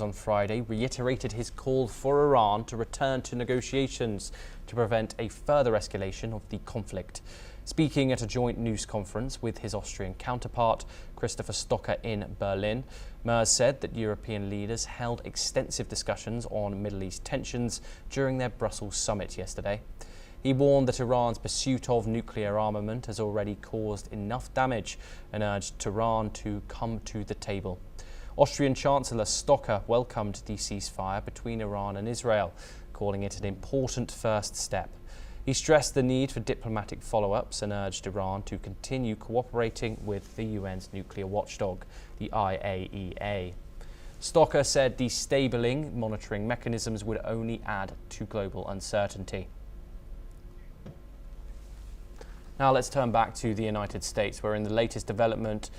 On Friday reiterated his call for Iran to return to negotiations to prevent a further escalation of the conflict. Speaking at a joint news conference with his Austrian counterpart, Christopher Stocker, in Berlin, Merz said that European leaders held extensive discussions on Middle East tensions during their Brussels summit yesterday. He warned that Iran's pursuit of nuclear armament has already caused enough damage and urged Tehran to come to the table. Austrian Chancellor Stocker welcomed the ceasefire between Iran and Israel, calling it an important first step. He stressed the need for diplomatic follow-ups and urged Iran to continue cooperating with the UN's nuclear watchdog, the IAEA. Stocker said destabling monitoring mechanisms would only add to global uncertainty. Now let's turn back to the United States, where in the latest development,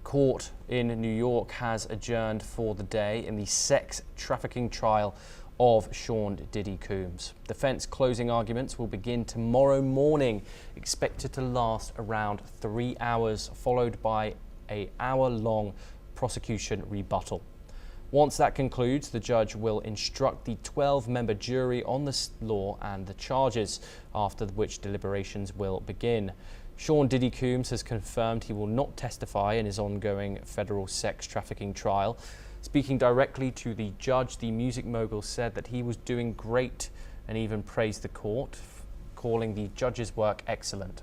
court in New York has adjourned for the day in the sex trafficking trial of Sean Diddy Combs. Defense closing arguments will begin tomorrow morning, expected to last around 3 hours, followed by an hour-long prosecution rebuttal. Once that concludes, the judge will instruct the 12-member jury on the law and the charges, after which deliberations will begin. Sean Diddy Combs has confirmed he will not testify in his ongoing federal sex trafficking trial. Speaking directly to the judge, the music mogul said that he was doing great and even praised the court, calling the judge's work excellent.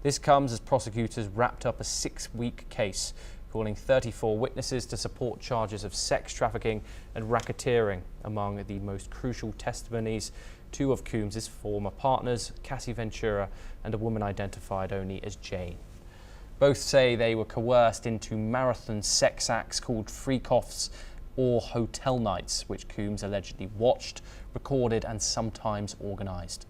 This comes as prosecutors wrapped up a 6-week case, calling 34 witnesses to support charges of sex trafficking and racketeering. Among the most crucial testimonies, 2 of Combs' former partners, Cassie Ventura and a woman identified only as Jane. Both say they were coerced into marathon sex acts called freak-offs or hotel nights, which Combs allegedly watched, recorded and sometimes organised.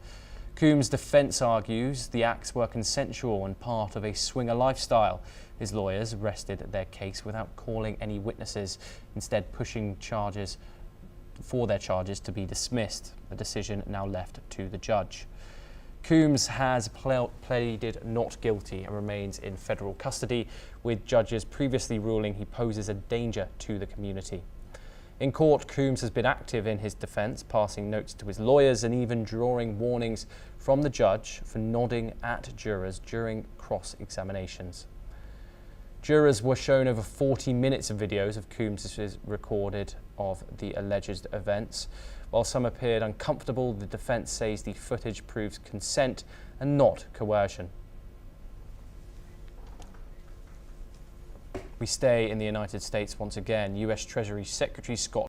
Combs' defence argues the acts were consensual and part of a swinger lifestyle. His lawyers rested their case without calling any witnesses, instead pushing for their charges to be dismissed, a decision now left to the judge. Combs has pleaded not guilty and remains in federal custody, with judges previously ruling he poses a danger to the community. In court, Combs has been active in his defence, passing notes to his lawyers and even drawing warnings from the judge for nodding at jurors during cross-examinations. Jurors were shown over 40 minutes of videos of Combs' recorded of the alleged events. While some appeared uncomfortable, the defence says the footage proves consent and not coercion. We stay in the United States once again. US Treasury Secretary Scott